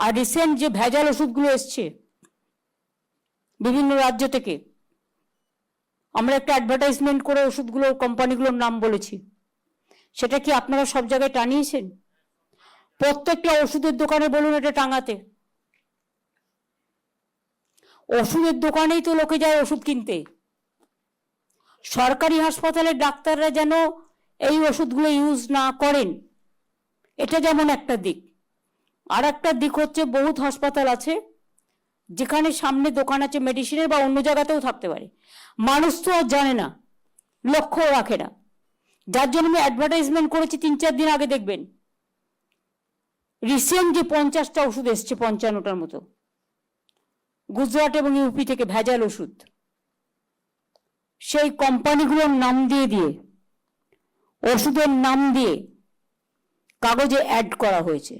আর recent যে ভেজাল ওষুধগুলো এসছে বিভিন্ন রাজ্য থেকে, আমরা একটা অ্যাডভার্টাইজমেন্ট করে ওষুধগুলোর কোম্পানিগুলোর নাম বলেছি, সেটা কি আপনারা সব জায়গায় টানিয়েছেন? প্রত্যেকটা ওষুধের দোকানে বলুন এটা টাঙাতে। ওষুধের দোকানেই তো লোকে যায় ওষুধ কিনতে। সরকারি হাসপাতালের ডাক্তাররা যেন এই ওষুধগুলো ইউজ না করেন, এটা যেমন একটা দিক। আর একটা দিক হচ্ছে, বহুত হাসপাতাল আছে যেখানে সামনে দোকান আছে মেডিসিনের, বা অন্য জায়গাতেও থাকতে পারে, মানুষ তো আর জানে না, লক্ষ্য রাখে না, যার জন্য আমি অ্যাডভার্টাইজমেন্ট করেছি 3-4 দিন আগে। দেখবেন রিসেন্ট যে 50টা ওষুধ এসছে, 55টার মতো, গুজরাট এবং ইউপি থেকে ভেজাল ওষুধ, সেই কোম্পানিগুলোর নাম দিয়ে দিয়ে, ওষুধের নাম দিয়ে কাগজে অ্যাড করা হয়েছে।